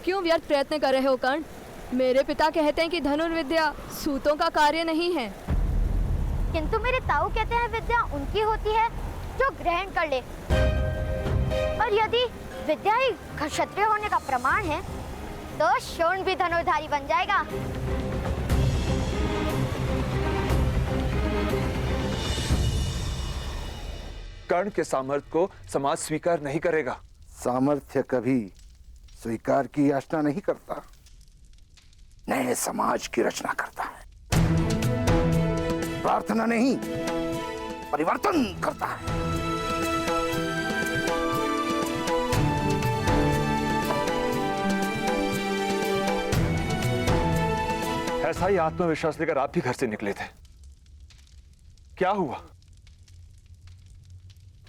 क्यों व्यर्थ प्रयत्न कर रहे हो कर्ण? मेरे पिता कहते हैं कि धनुर्विद्या सूतों का कार्य नहीं है। किंतु मेरे ताऊ कहते हैं विद्या उनकी होती है जो ग्रहण कर ले। और यदि विद्या ही क्षत्रिय होने का प्रमाण है तो शोण भी धनुर्धारी बन जाएगा। कर्ण के सामर्थ्य को समाज स्वीकार नहीं करेगा। सामर्थ्य कभी स्वीकार की याचना नहीं करता, नए समाज की रचना करता है। प्रार्थना नहीं, परिवर्तन करता है। ऐसा ही आत्मविश्वास लेकर आप भी घर से निकले थे। क्या हुआ?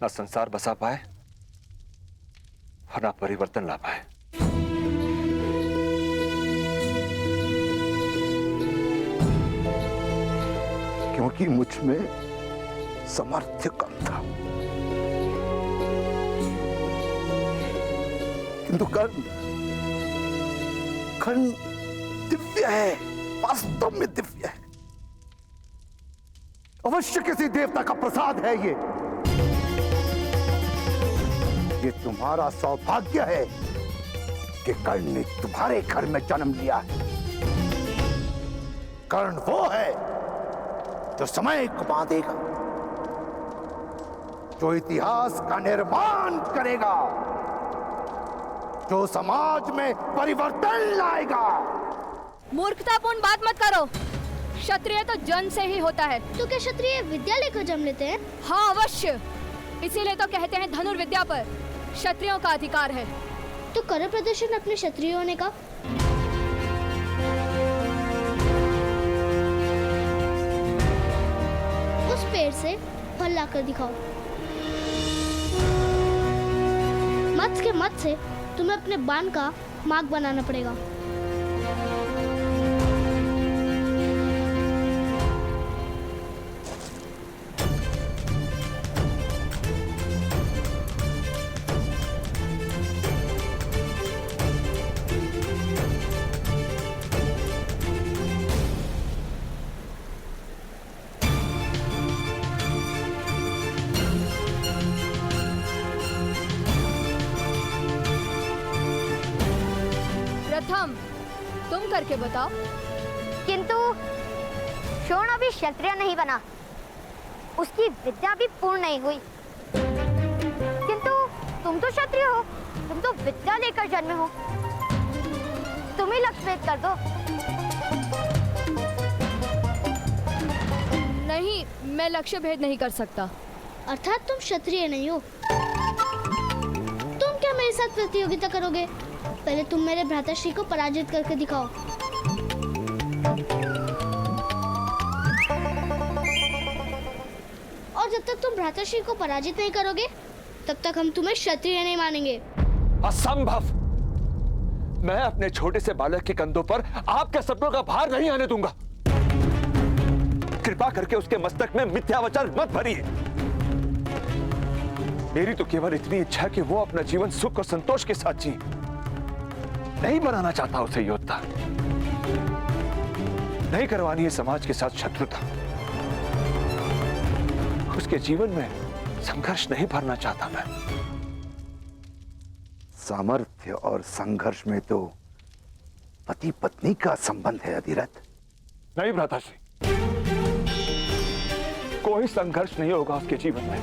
ना संसार बसा पाए और ना परिवर्तन ला पाए। क्योंकि मुझ में सामर्थ्य कम था। किंतु कर्ण दिव्य है, वास्तव में दिव्य है। अवश्य किसी देवता का प्रसाद है ये तुम्हारा सौभाग्य है कि कर्ण ने तुम्हारे घर में जन्म लिया है। कर्ण वो है जो समय को बांधेगा, जो इतिहास का निर्माण करेगा, जो समाज में परिवर्तन लाएगा। मूर्खतापूर्ण बात मत करो। क्षत्रिय तो जन्म से ही होता है। तो क्या क्षत्रिय विद्या लेकर जन्म लेते हैं? हाँ अवश्य, इसीलिए तो कहते हैं धनुर्विद्या पर क्षत्रियों का अधिकार है। तो करो प्रदर्शन अपने क्षत्रिय होने का। उस पेड़ से फल लाकर दिखाओ। मत्स्य के मत से तुम्हें अपने बाण का मार्ग बनाना पड़ेगा। प्रथम तुम करके बताओ। किंतु शोण अभी क्षत्रिय नहीं बना, उसकी विद्या भी पूर्ण नहीं हुई। किंतु तुम तो क्षत्रिय हो, तुम तो विद्या लेकर जन्मे हो। तुम ही लक्ष्यभेद कर दो। नहीं, मैं लक्ष्य भेद नहीं कर सकता। अर्थात तुम क्षत्रिय नहीं हो। तुम क्या मेरे साथ प्रतियोगिता करोगे? पहले तुम मेरे भ्राताश्री को पराजित करके दिखाओ। और जब तक तुम भ्राताश्री को पराजित नहीं करोगे तब तक हम तुम्हें क्षत्रिय नहीं मानेंगे। असंभव! मैं अपने छोटे से बालक के कंधों पर आपके सपनों का भार नहीं आने दूंगा। कृपा करके उसके मस्तक में मिथ्या वचन मत भरिए। मेरी तो केवल इतनी इच्छा कि वो अपना जीवन सुख और संतोष के साथ जिए। नहीं बनाना चाहता उसे योद्धा, नहीं करवानी है समाज के साथ शत्रुता, उसके जीवन में संघर्ष नहीं भरना चाहता मैं। सामर्थ्य और संघर्ष में तो पति पत्नी का संबंध है अधिरथ। नहीं भ्राताश्री, कोई संघर्ष नहीं होगा उसके जीवन में।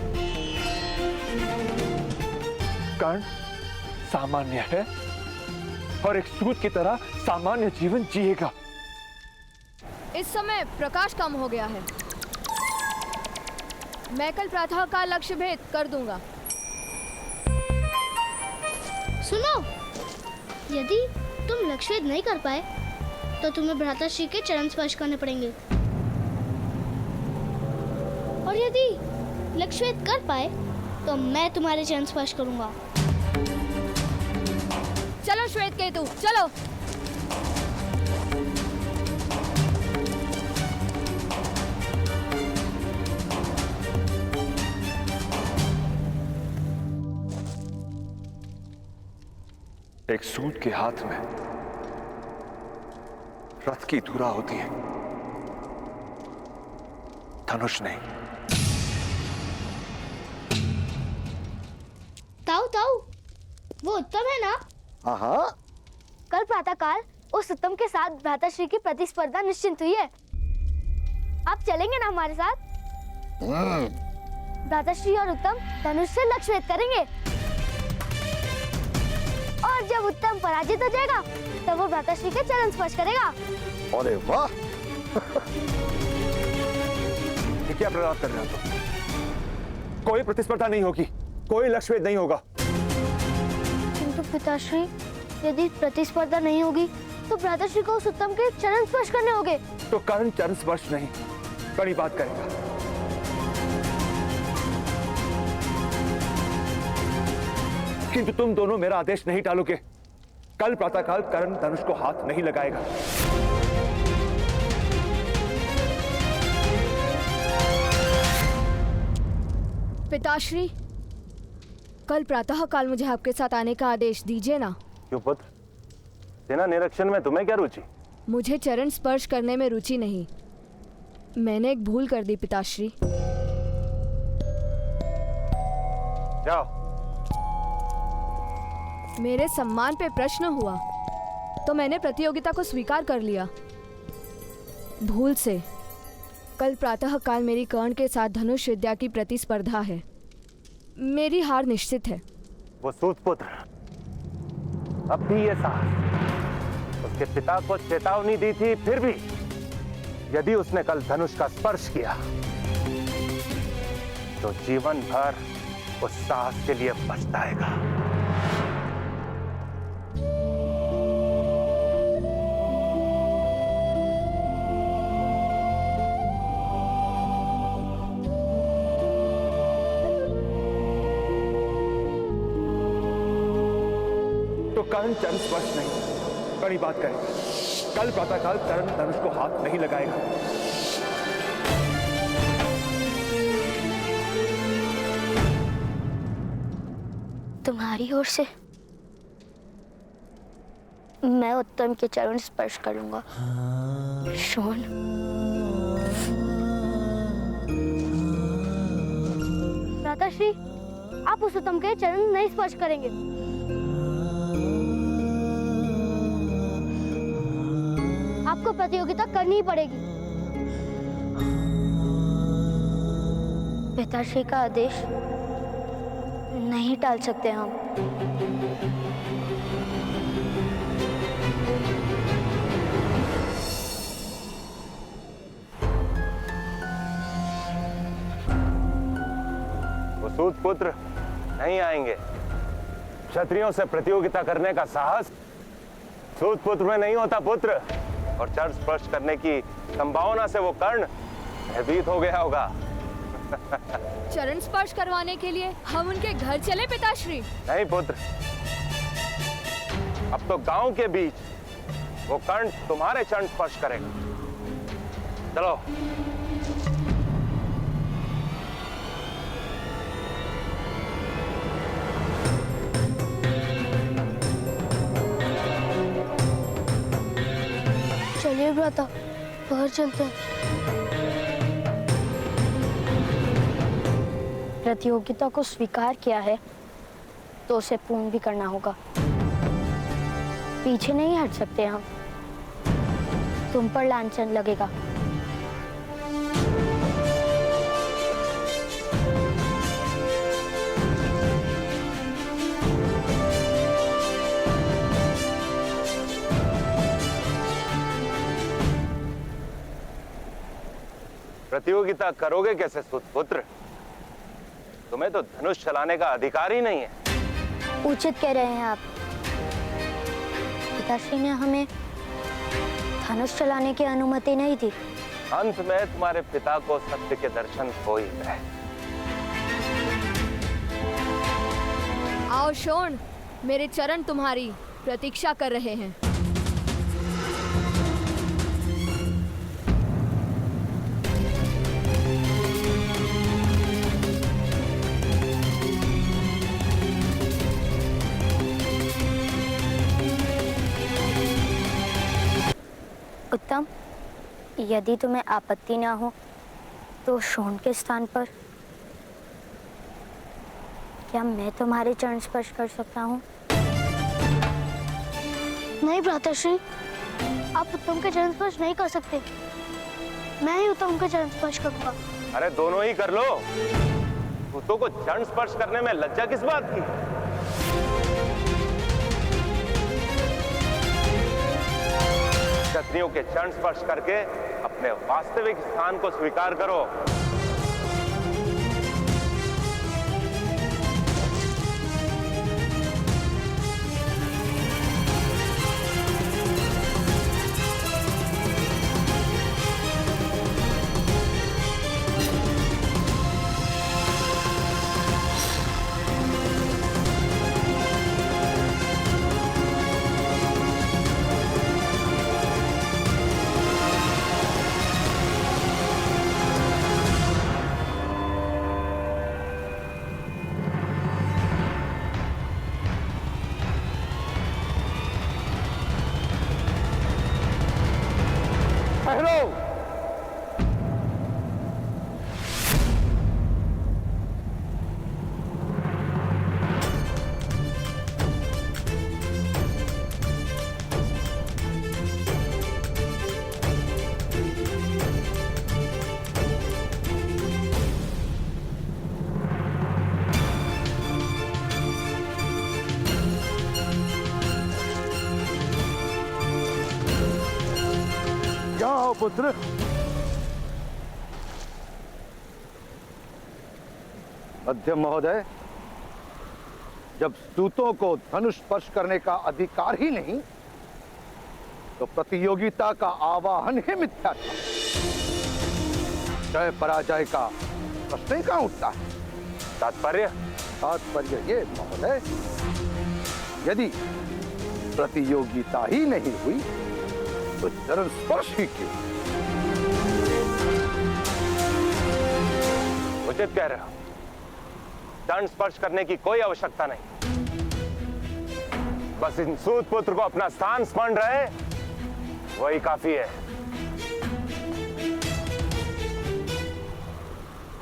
कर्ण सामान्य है और एक सूत की तरह सामान्य जीवन जिएगा। इस समय प्रकाश कम हो गया है। मैं कल प्रातः का लक्ष्य भेद कर दूंगा। सुनो, यदि तुम लक्ष्य भेद नहीं कर पाए तो तुम्हें भ्राताश्री के चरण स्पर्श करने पड़ेंगे। और यदि लक्ष्य भेद कर पाए तो मैं तुम्हारे चरण स्पर्श करूंगा। चलो श्वेतकेतु, चलो। एक सूत के हाथ में रथ की धुरा होती है, धनुष नहीं। ताऊ ताऊ, वो उत्तम है ना? हाँ, कल प्रातःकाल उस उत्तम के साथ भ्राताश्री की प्रतिस्पर्धा निश्चित हुई है। आप चलेंगे ना हमारे साथ? भ्राताश्री और उत्तम धनुष से लक्ष्य भेद करेंगे और जब उत्तम पराजित हो जाएगा तब वो भ्राताश्री के चरण स्पर्श करेगा। अरे वाह! ये क्या प्रलाप कर रहे हो तुम? कोई प्रतिस्पर्धा नहीं होगी, कोई लक्ष्य भेद नहीं होगा। किंतु पिताश्री, यदि प्रतिस्पर्धा नहीं होगी तो भ्राताश्री को उस उत्तम के चरण स्पर्श करने होंगे। तो कर्ण चरण स्पर्श नहीं, कड़ी बात करेगा। किंतु तुम दोनों मेरा आदेश नहीं टालोगे। कल प्रातःकाल कर्ण धनुष को हाथ नहीं लगाएगा। पिताश्री, कल प्रातःकाल मुझे आपके साथ आने का आदेश दीजिए ना। क्यों पुत्र, सेना निरीक्षण में तुम्हें क्या रुचि? मुझे चरण स्पर्श करने में रुचि नहीं। मैंने एक भूल कर दी पिताश्री। जाओ। मेरे सम्मान पे प्रश्न हुआ तो मैंने प्रतियोगिता को स्वीकार कर लिया। भूल से कल प्रातःकाल मेरी कर्ण के साथ धनुष विद्या की प्रतिस्पर्धा है। मेरी हार निश्चित है। वो सूत पुत्र अब भी ये साहस उसके पिता को चेतावनी दी थी, फिर भी यदि उसने कल धनुष का स्पर्श किया तो जीवन भर उस साहस के लिए पछताएगा। तो कर्ण चरण स्पर्श नहीं, कड़ी बात करेगा। कल प्रातःकाल कर्ण धनुष को हाथ नहीं लगाएगा। तुम्हारी ओर से मैं उत्तम के चरण स्पर्श करूंगा। शोन, भ्राताश्री, आप उस उत्तम के चरण नहीं स्पर्श करेंगे। आपको प्रतियोगिता करनी ही पड़ेगी। पिताश्री का आदेश नहीं टाल सकते हम। वो सूत पुत्र नहीं आएंगे। क्षत्रियों से प्रतियोगिता करने का साहस सूत पुत्र में नहीं होता पुत्र, और चरण स्पर्श करने की संभावना से वो कर्ण भयभीत हो गया होगा। चरण स्पर्श करवाने के लिए हम उनके घर चले पिताश्री? नहीं पुत्र, अब तो गांव के बीच वो कर्ण तुम्हारे चरण स्पर्श करेगा। चलो। चलिए भ्राता, बाहर चलते हैं। प्रतियोगिता को स्वीकार किया है तो उसे पूर्ण भी करना होगा। पीछे नहीं हट सकते हम। तुम पर लांछन लगेगा। प्रतियोगिता करोगे कैसे पुत्र? तुम्हें तो धनुष चलाने का अधिकार ही नहीं है। उचित कह रहे हैं आप। पिताश्री ने हमें धनुष चलाने की अनुमति नहीं दी। अंत में तुम्हारे पिता को सत्य के दर्शन हो ही गए। आओ शोण, मेरे चरण तुम्हारी प्रतीक्षा कर रहे हैं। उत्तम, यदि तुम्हें आपत्ति ना हो तो शोण के स्थान पर क्या मैं तुम्हारे चरण स्पर्श कर सकता हूँ? नहीं भ्राताश्री, आप उत्तम के चरण स्पर्श नहीं कर सकते। मैं ही उत्तम के चरण स्पर्श करूंगा। अरे दोनों ही कर लो। दूतों को चरण स्पर्श करने में लज्जा किस बात की? क्षत्रियों के चरण स्पर्श करके अपने वास्तविक स्थान को स्वीकार करो। जाओ पुत्र। मध्यम महोदय, जब सूतों को धनुष स्पर्श करने का अधिकार ही नहीं तो प्रतियोगिता का आवाहन ही मिथ्या था। जय पराजय का प्रश्न ही कहां उठता है? तात्पर्य ये महोदय, यदि प्रतियोगिता ही नहीं हुई तो चरण स्पर्श ही क्यों? उचित कह रहे हो। चरण स्पर्श करने की कोई आवश्यकता नहीं। बस इन सूत पुत्र को अपना स्थान स्मरण रहे, वही काफी है।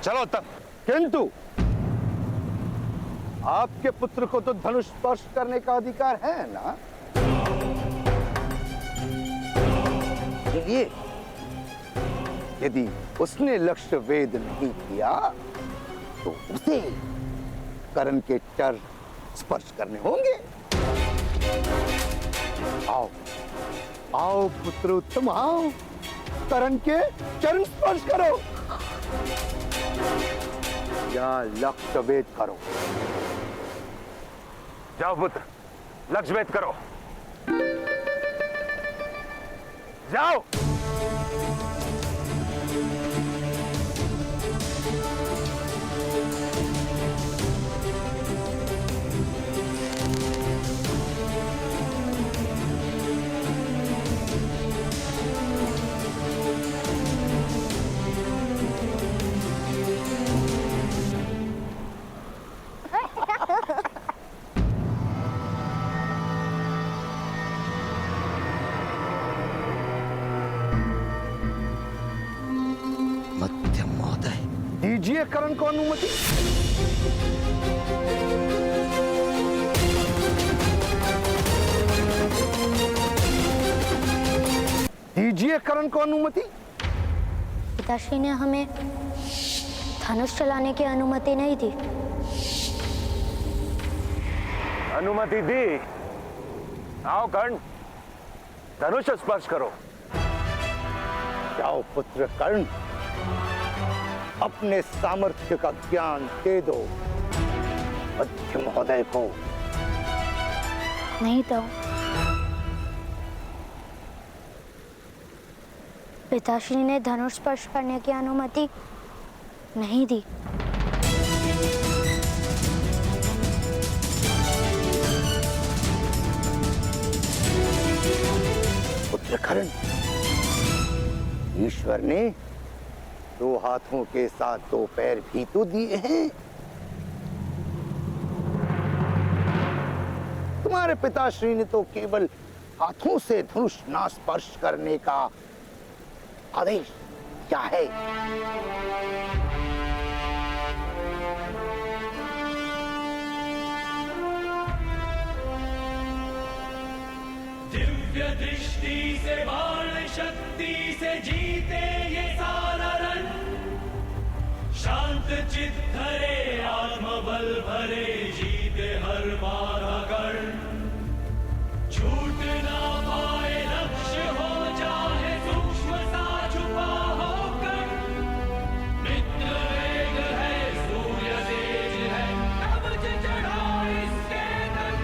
चलो तब। किंतु आपके पुत्र को तो धनुष स्पर्श करने का अधिकार है ना? ये यदि उसने लक्ष्य वेद नहीं किया तो उसे कर्ण के चरण स्पर्श करने होंगे। आओ आओ पुत्र उत्तम, आओ, कर्ण के चरण स्पर्श करो या लक्ष्य वेद करो। जाओ पुत्र, लक्ष्य भेद करो। जाओ। दीजिए कर्ण को अनुमति। दीजिए कर्ण को अनुमति। पिताश्री ने हमें धनुष चलाने की अनुमति नहीं दी। अनुमति दी। आओ कर्ण, धनुष स्पर्श करो। जाओ पुत्र कर्ण, अपने सामर्थ्य का ज्ञान दे दो मध्य महोदय को। नहीं तो पिताश्री ने धनुष स्पर्श करने की अनुमति नहीं दी। पुत्र कर्ण, ईश्वर ने 2 हाथों के साथ 2 पैर भी तो दिए हैं। तुम्हारे पिताश्री ने तो केवल हाथों से धनुष ना स्पर्श करने का आदेश क्या है? दिव्य दृष्टि से बाण शक्ति से जीते ये सारा रण, शांत चित धरे आत्मबल भरे जीते हर बाधा गण, छूट ना पाए लक्ष्य हो चाहे सूक्ष्म सा छुपा हो कण, मित्र वेग है सूर्य तेज है कवच चढ़ा इसके तन।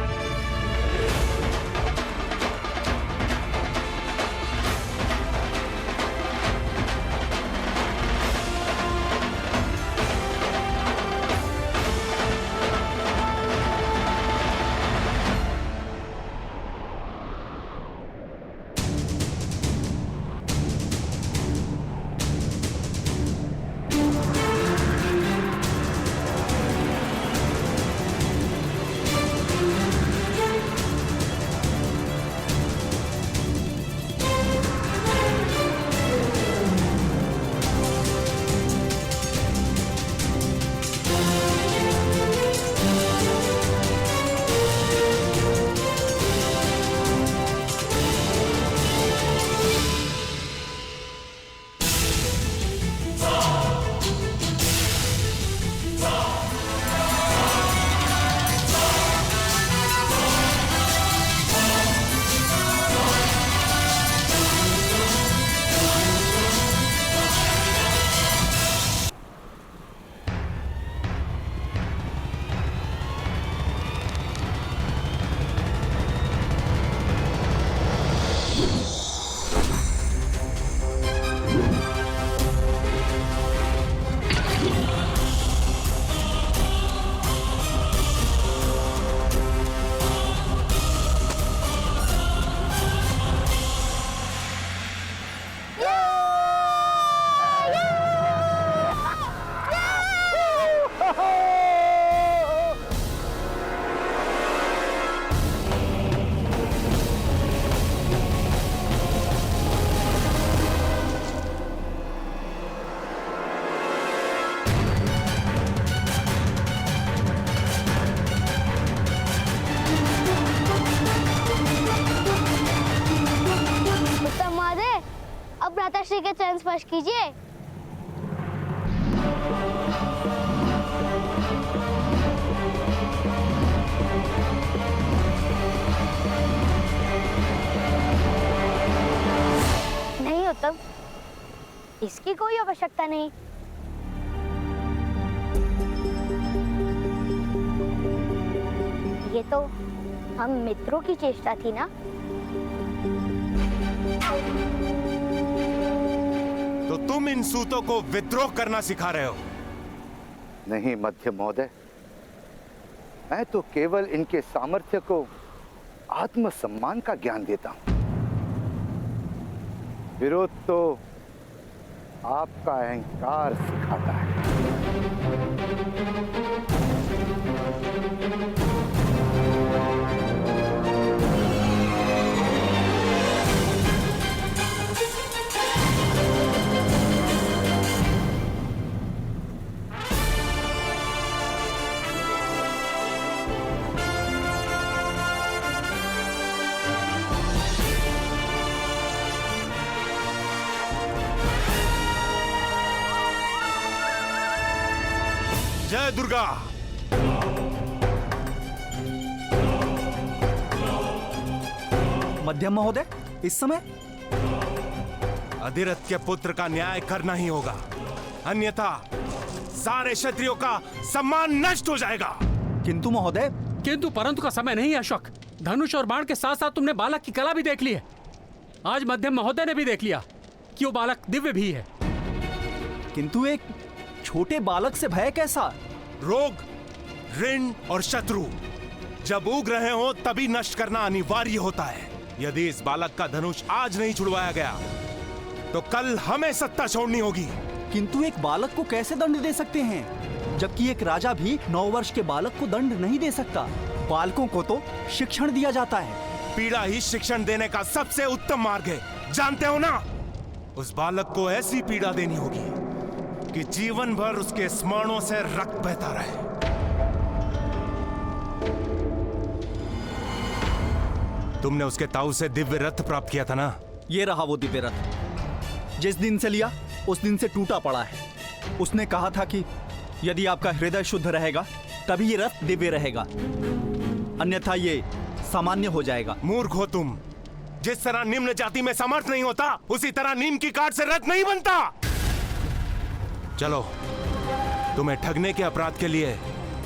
भ्राताश्री के चरण स्पर्श कीजिए। नहीं उत्तम, इसकी कोई आवश्यकता नहीं। ये तो हम मित्रों की चेष्टा थी ना। तो तुम इन सूतों को विद्रोह करना सिखा रहे हो? नहीं मध्य महोदय, मैं तो केवल इनके सामर्थ्य को आत्मसम्मान का ज्ञान देता हूं। विरोध तो आपका अहंकार सिखाता है। जय दुर्गा। मध्यम महोदय, इस समय अधिरथ के पुत्र का न्याय करना ही होगा, अन्यथा सारे क्षत्रियों का सम्मान नष्ट हो जाएगा। किंतु महोदय। किंतु परंतु का समय नहीं है अशोक। धनुष और बाण के साथ साथ तुमने बालक की कला भी देख ली है। आज मध्यम महोदय ने भी देख लिया कि वो बालक दिव्य भी है। किंतु एक छोटे बालक से भय कैसा? रोग, ऋण और शत्रु जब उग रहे हो तभी नष्ट करना अनिवार्य होता है। यदि इस बालक का धनुष आज नहीं छुड़वाया गया तो कल हमें सत्ता छोड़नी होगी। किंतु एक बालक को कैसे दंड दे सकते हैं, जबकि एक राजा भी 9 वर्ष के बालक को दंड नहीं दे सकता। बालकों को तो शिक्षण दिया जाता है। पीड़ा ही शिक्षण देने का सबसे उत्तम मार्ग है, जानते हो ना? उस बालक को ऐसी पीड़ा देनी होगी कि जीवन भर उसके स्मरणों से रक्त बहता रहे। तुमने उसके ताऊ से दिव्य रथ प्राप्त किया था ना? ये रहा वो दिव्य रथ। जिस दिन से लिया उस दिन से टूटा पड़ा है। उसने कहा था कि यदि आपका हृदय शुद्ध रहेगा तभी ये रथ दिव्य रहेगा, अन्यथा ये सामान्य हो जाएगा। मूर्ख हो तुम। जिस तरह निम्न जाति में समर्थ नहीं होता, उसी तरह नीम की काट से रथ नहीं बनता। चलो, तुम्हें ठगने के अपराध के लिए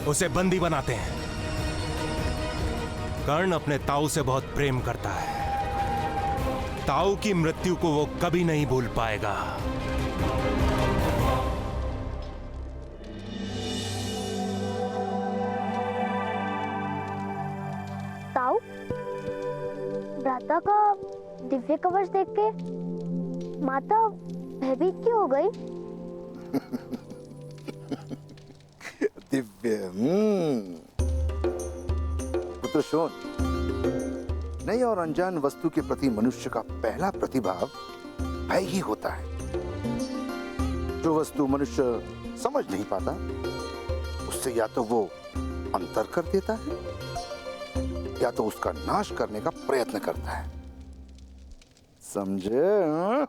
उसे बंदी बनाते हैं। कर्ण अपने ताऊ से बहुत प्रेम करता है। ताऊ की मृत्यु को वो कभी नहीं भूल पाएगा। ताऊ, भ्राता का दिव्य कवच देख के माता भयभीत क्यों हो गई? दिव्य पुत्र शोन, नई और अनजान वस्तु के प्रति मनुष्य का पहला प्रतिभाव भय ही होता है। जो वस्तु मनुष्य समझ नहीं पाता, उससे या तो वो अंतर कर देता है या तो उसका नाश करने का प्रयत्न करता है। समझे?